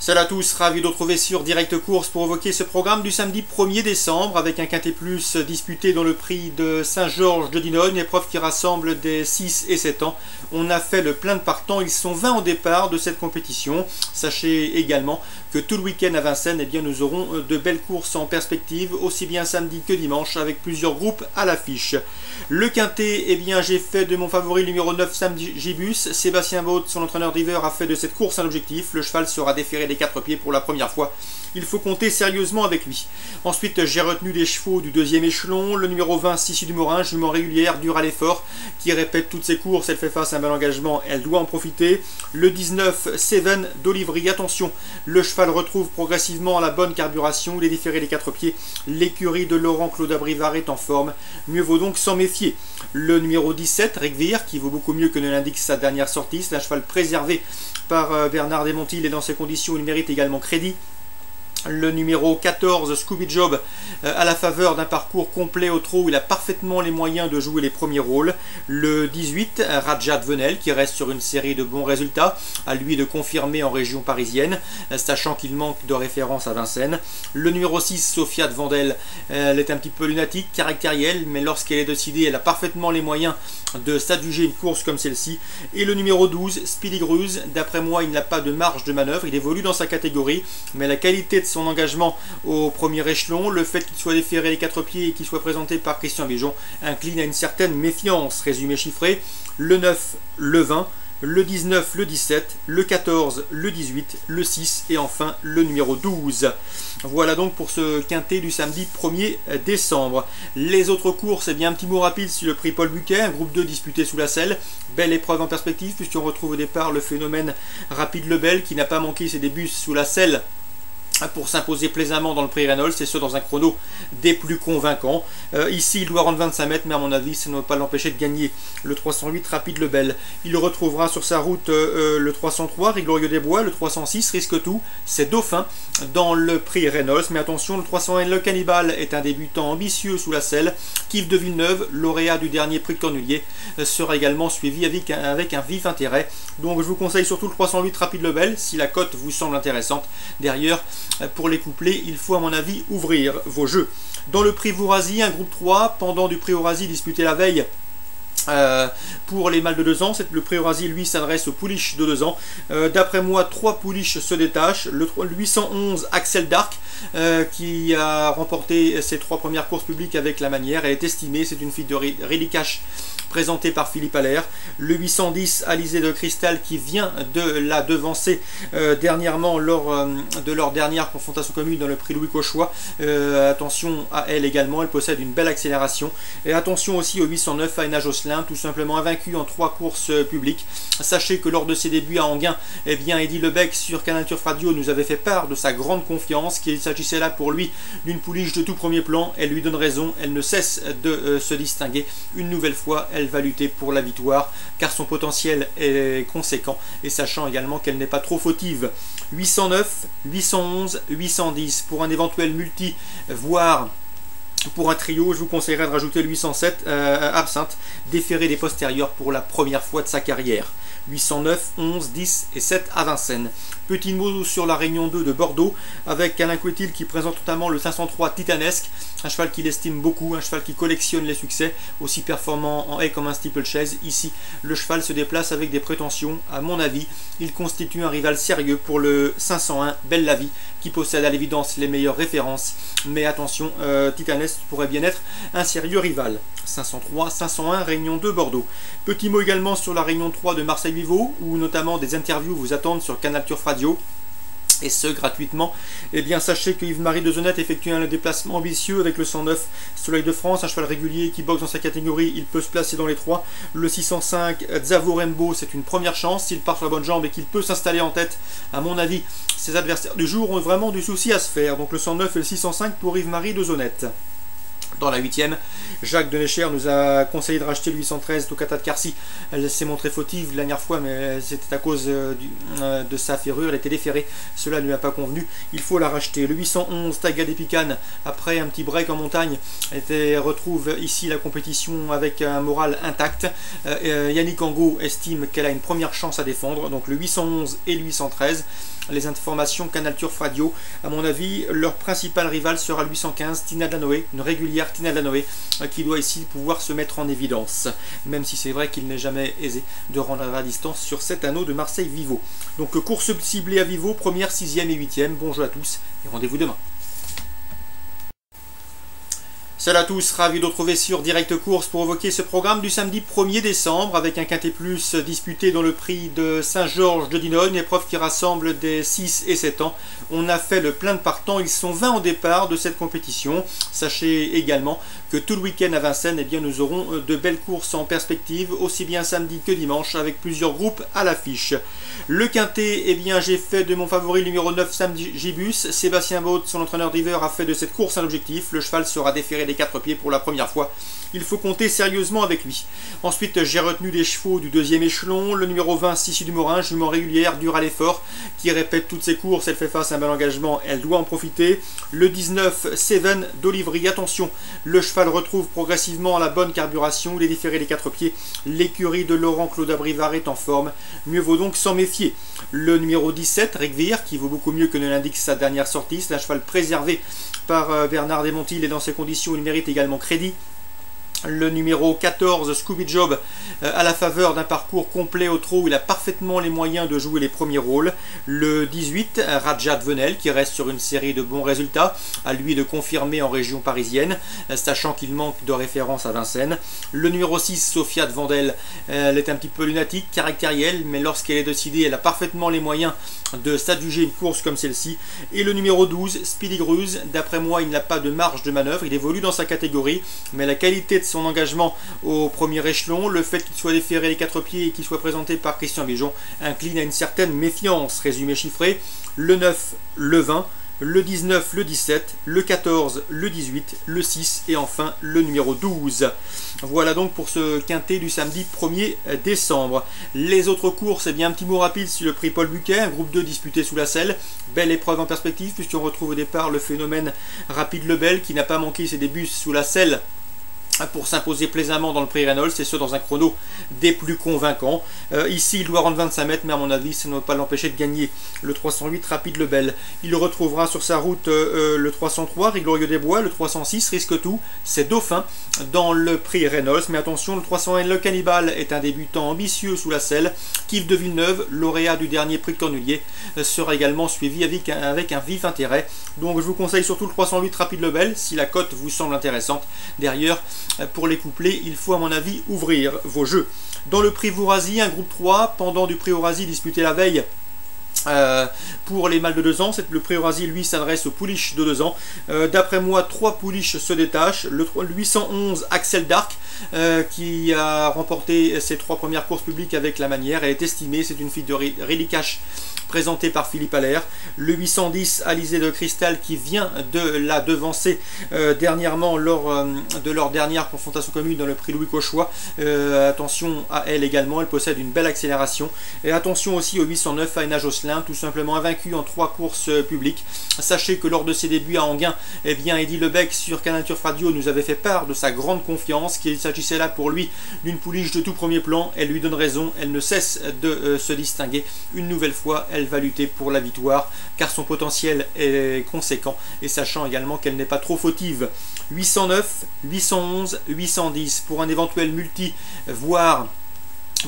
Salut à tous, ravi de retrouver sur Direct Course pour évoquer ce programme du samedi 1er décembre avec un quintet plus disputé dans le prix de Saint-Georges de Dinan, une épreuve qui rassemble des 6 et 7 ans. On a fait le plein de partants, ils sont 20 au départ de cette compétition. Sachez également que tout le week-end à Vincennes, eh bien, nous aurons de belles courses en perspective, aussi bien samedi que dimanche, avec plusieurs groupes à l'affiche. Le quintet, eh bien, j'ai fait de mon favori numéro 9 Samedi Gibus. Sébastien Baud, son entraîneur d'hiver, a fait de cette course un objectif. Le cheval sera déféré des 4 pieds pour la première fois. Il faut compter sérieusement avec lui. Ensuite, j'ai retenu des chevaux du deuxième échelon. Le numéro 20, Sissi du Morin, jument régulière, dure à l'effort, qui répète toutes ses courses. Elle fait face à un bel engagement, elle doit en profiter. Le 19, Seven d'Olivry. Attention, le cheval retrouve progressivement la bonne carburation. Il est déféré des 4 pieds. L'écurie de Laurent Claude Abrivard est en forme. Mieux vaut donc s'en méfier. Le numéro 17, Rigvir, qui vaut beaucoup mieux que ne l'indique sa dernière sortie. C'est un cheval préservé par Bernard Desmontil et dans ces conditions, il mérite également crédit. Le numéro 14, Scooby Job, à la faveur d'un parcours complet au trot, il a parfaitement les moyens de jouer les premiers rôles. Le 18, Rajat Venel, qui reste sur une série de bons résultats, à lui de confirmer en région parisienne, sachant qu'il manque de référence à Vincennes. Le numéro 6, Sophia de Vandel, elle est un petit peu lunatique, caractérielle, mais lorsqu'elle est décidée, elle a parfaitement les moyens de s'adjuger une course comme celle-ci. Et le numéro 12, Speedy Gruz, d'après moi, il n'a pas de marge de manœuvre, il évolue dans sa catégorie, mais la qualité de son engagement au premier échelon, le fait qu'il soit déféré les 4 pieds et qu'il soit présenté par Christian Bijon incline à une certaine méfiance. Résumé chiffré, le 9, le 20, le 19, le 17, le 14, le 18, le 6 et enfin le numéro 12. Voilà donc pour ce quintet du samedi 1er décembre. Les autres courses, eh bien un petit mot rapide sur le prix Paul Buquet, un groupe 2 disputé sous la selle. Belle épreuve en perspective puisqu'on retrouve au départ le phénomène Rapide Lebel qui n'a pas manqué ses débuts sous la selle pour s'imposer plaisamment dans le prix Reynolds, et ce dans un chrono des plus convaincants. Ici il doit rendre 25 mètres, mais à mon avis ça ne va pas l'empêcher de gagner. Le 308 Rapide Lebel, il retrouvera sur sa route le 303 Riglorieux des Bois, le 306 Risque Tout, c'est Dauphin dans le prix Reynolds, mais attention, le 301 Le Cannibal est un débutant ambitieux sous la selle. Kif de Villeneuve, lauréat du dernier prix de Cornulier, sera également suivi avec un vif intérêt. Donc je vous conseille surtout le 308 Rapide Lebel si la cote vous semble intéressante. Derrière, pour les couplets, il faut à mon avis ouvrir vos jeux. Dans le prix Vourazy, un groupe 3, pendant du prix Vourazy disputé la veille, pour les mâles de 2 ans, le prix Vourazy lui s'adresse aux pouliches de 2 ans. D'après moi, 3 pouliches se détachent. Le 811 Axel Dark, qui a remporté ses 3 premières courses publiques avec la manière, elle est estimée, c'est une fille de Relicache présenté par Philippe Allaire. Le 810 Alizé de Cristal qui vient de la devancer dernièrement lors de leur dernière confrontation commune dans le prix Louis Cauchois. Attention à elle également, elle possède une belle accélération. Et attention aussi au 809 Aina Josselin, tout simplement invaincu en 3 courses publiques. Sachez que lors de ses débuts à Enghien, eh bien Eddy Lebec sur Canal Turf Radio nous avait fait part de sa grande confiance, qu'il s'agissait là pour lui d'une pouliche de tout premier plan. Elle lui donne raison, elle ne cesse de se distinguer. Une nouvelle fois, elle va lutter pour la victoire car son potentiel est conséquent, et sachant également qu'elle n'est pas trop fautive. 809, 811, 810 pour un éventuel multi, voire pour un trio, je vous conseillerais de rajouter le 807 Absinthe, déféré des postérieurs pour la première fois de sa carrière. 809, 11, 10 et 7 à Vincennes. Petit mot sur la Réunion 2 de Bordeaux, avec Alain Couetil qui présente notamment le 503 Titanesque, un cheval qu'il estime beaucoup, un cheval qui collectionne les succès, aussi performant en haie comme un steeplechase. Ici, le cheval se déplace avec des prétentions. À mon avis, il constitue un rival sérieux pour le 501 Belle la Vie, qui possède à l'évidence les meilleures références. Mais attention, Titanesque pourrait bien être un sérieux rival. 503, 501, Réunion 2 Bordeaux. Petit mot également sur la Réunion 3 de Marseille-Vivaux, où notamment des interviews vous attendent sur Canal Turf Radio, et ce gratuitement. Eh bien sachez que Yves-Marie Dezonette effectue un déplacement ambitieux avec le 109 Soleil de France, un cheval régulier qui boxe dans sa catégorie, il peut se placer dans les 3. Le 605 Zavorembo, c'est une première chance, s'il part sur la bonne jambe et qu'il peut s'installer en tête, à mon avis, ses adversaires du jour ont vraiment du souci à se faire. Donc le 109 et le 605 pour Yves-Marie Dezonette. Dans la 8e, Jacques Denecher nous a conseillé de racheter le 813 Toccata de Quercy. Elle s'est montrée fautive la dernière fois, mais c'était à cause de sa ferrure, elle était déferrée. Cela ne lui a pas convenu, il faut la racheter. Le 811 Taiga des Picanes, après un petit break en montagne, retrouve ici la compétition avec un moral intact. Yannick Angot estime qu'elle a une première chance à défendre, donc le 811 et le 813. Les informations Canal Turf Radio, à mon avis, leur principal rival sera le 815 Tina Danoé, une régulière Tina Danoé, qui doit ici pouvoir se mettre en évidence, même si c'est vrai qu'il n'est jamais aisé de rendre la distance sur cet anneau de Marseille-Vivo. Donc course ciblée à Vivo, première, 6e et 8e. Bon jeu à tous et rendez-vous demain. Salut à tous, ravi de retrouver sur Direct Course pour évoquer ce programme du samedi 1er décembre avec un quintet plus disputé dans le prix de Saint-Georges de Dinon, une épreuve qui rassemble des 6 et 7 ans. On a fait le plein de partants, ils sont 20 au départ de cette compétition. Sachez également que tout le week-end à Vincennes, eh bien, nous aurons de belles courses en perspective, aussi bien samedi que dimanche, avec plusieurs groupes à l'affiche. Le quintet, eh bien, j'ai fait de mon favori le numéro 9 samedi Gibus. Sébastien Baud, son entraîneur d'hiver, a fait de cette course un objectif. Le cheval sera déféré des 4 pieds pour la première fois. Il faut compter sérieusement avec lui. Ensuite, j'ai retenu des chevaux du 2e échelon. Le numéro 20, Sissi du Morin, jument régulière, dure à l'effort, qui répète toutes ses courses. Elle fait face à un bel engagement, elle doit en profiter. Le 19, Seven d'Olivry. Attention, le cheval retrouve progressivement la bonne carburation. Il est déféré des 4 pieds. L'écurie de Laurent Claude Abrivard est en forme. Mieux vaut donc s'en méfier. Le numéro 17, Rigvir, qui vaut beaucoup mieux que ne l'indique sa dernière sortie. C'est un cheval préservé par Bernard Desmontil et dans ces conditions, il mérite également crédit. Le numéro 14, Scooby Job, à la faveur d'un parcours complet au trot, il a parfaitement les moyens de jouer les premiers rôles. Le 18, Rajat Venel, qui reste sur une série de bons résultats, à lui de confirmer en région parisienne, sachant qu'il manque de référence à Vincennes. Le numéro 6, Sophia de Vandel, elle est un petit peu lunatique, caractérielle, mais lorsqu'elle est décidée, elle a parfaitement les moyens de s'adjuger une course comme celle-ci. Et le numéro 12, Speedy Gruz, d'après moi, il n'a pas de marge de manœuvre, il évolue dans sa catégorie, mais la qualité de son engagement au premier échelon, le fait qu'il soit déféré les 4 pieds et qu'il soit présenté par Christian Bijon incline à une certaine méfiance. Résumé chiffré, le 9, le 20, le 19, le 17, le 14, le 18, le 6 et enfin le numéro 12. Voilà donc pour ce quintet du samedi 1er décembre. Les autres courses, eh bien un petit mot rapide sur le prix Paul Buquet, un groupe 2 disputé sous la selle. Belle épreuve en perspective puisqu'on retrouve au départ le phénomène Rapide Lebel qui n'a pas manqué ses débuts sous la selle pour s'imposer plaisamment dans le prix Reynolds, et ce dans un chrono des plus convaincants. Ici il doit rendre 25 mètres, mais à mon avis ça ne va pas l'empêcher de gagner le 308 Rapide Lebel. Il retrouvera sur sa route le 303 Riglorieux des Bois, le 306 Risque Tout, c'est Dauphin dans le prix Reynolds, mais attention, le 301 Le Cannibal est un débutant ambitieux sous la selle. Kif de Villeneuve, lauréat du dernier prix de Cornulier, sera également suivi avec un vif intérêt. Donc je vous conseille surtout le 308 Rapide Lebel si la cote vous semble intéressante. Derrière, pour les couplets, il faut à mon avis ouvrir vos jeux. Dans le prix Vourazy, un groupe 3, pendant du prix Vourazy disputé la veille, pour les mâles de 2 ans, le prix Eurasie lui s'adresse aux pouliches de 2 ans. D'après moi, 3 pouliches se détachent. Le 811 Axel Dark, qui a remporté ses 3 premières courses publiques avec la manière, elle est estimée, c'est une fille de Relicache présentée par Philippe Allaire. Le 810 Alizé de Cristal, qui vient de la devancer dernièrement lors de leur dernière confrontation commune dans le prix Louis Cauchois. Attention à elle également, elle possède une belle accélération. Et attention aussi au 809 Aina Josselin, tout simplement invaincu en 3 courses publiques. Sachez que lors de ses débuts à Anguin, eh bien Eddy Lebec sur Canal Turf Radio nous avait fait part de sa grande confiance, qu'il s'agissait là pour lui d'une pouliche de tout premier plan. Elle lui donne raison, elle ne cesse de se distinguer. Une nouvelle fois, elle va lutter pour la victoire, car son potentiel est conséquent, et sachant également qu'elle n'est pas trop fautive. 809, 811, 810 pour un éventuel multi, voire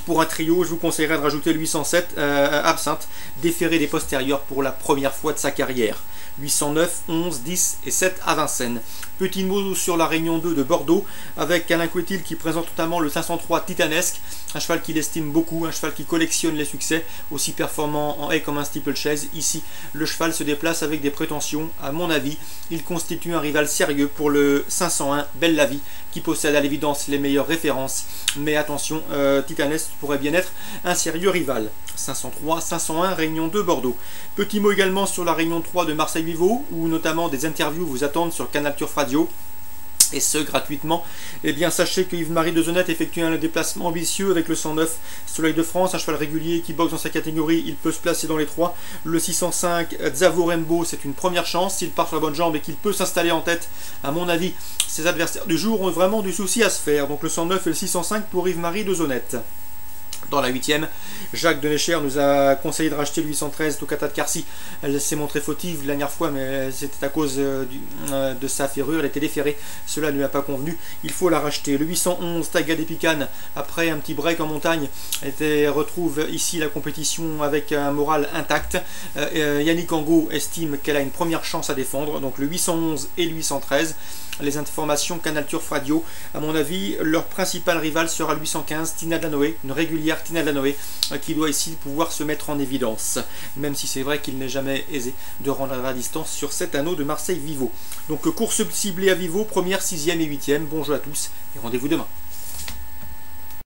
pour un trio, je vous conseillerais de rajouter le 807 Absinthe, déféré des postérieurs pour la première fois de sa carrière. 809, 11, 10 et 7 à Vincennes. Petit mot sur la Réunion 2 de Bordeaux, avec Alain Couetil qui présente notamment le 503 Titanesque, un cheval qu'il estime beaucoup, un cheval qui collectionne les succès, aussi performant en haie comme un steeplechase. Ici, le cheval se déplace avec des prétentions. À mon avis, il constitue un rival sérieux pour le 501 Belle la Vie, qui possède à l'évidence les meilleures références. Mais attention, Titanesque pourrait bien être un sérieux rival. 503, 501, Réunion 2 Bordeaux. Petit mot également sur la Réunion 3 de Marseille-Vivo, où notamment des interviews vous attendent sur Canal Turf Radio. et ce gratuitement. Eh bien sachez que Yves-Marie Dezonette effectue un déplacement ambitieux avec le 109 Soleil de France, un cheval régulier qui boxe dans sa catégorie, il peut se placer dans les 3. Le 605 Zavorembo, c'est une première chance, s'il part sur la bonne jambe et qu'il peut s'installer en tête, à mon avis, ses adversaires du jour ont vraiment du souci à se faire. Donc le 109 et le 605 pour Yves-Marie Dezonette. Dans la 8e, Jacques Denécher nous a conseillé de racheter le 813 Toccata de Carcy. Elle s'est montrée fautive la dernière fois, mais c'était à cause de sa ferrure, elle a été déférée. Cela ne lui a pas convenu, il faut la racheter. Le 811 Taiga des Picanes, après un petit break en montagne, retrouve ici la compétition avec un moral intact. Yannick Angot estime qu'elle a une première chance à défendre, donc le 811 et le 813. Les informations Canal Turf Radio, à mon avis, leur principal rival sera le 815 Tina Danoé, une régulière Tina Danoé, qui doit ici pouvoir se mettre en évidence, même si c'est vrai qu'il n'est jamais aisé de rendre la distance sur cet anneau de Marseille Vivo. Donc course ciblée à Vivo, première, 6e et 8e. Bon jeu à tous et rendez-vous demain.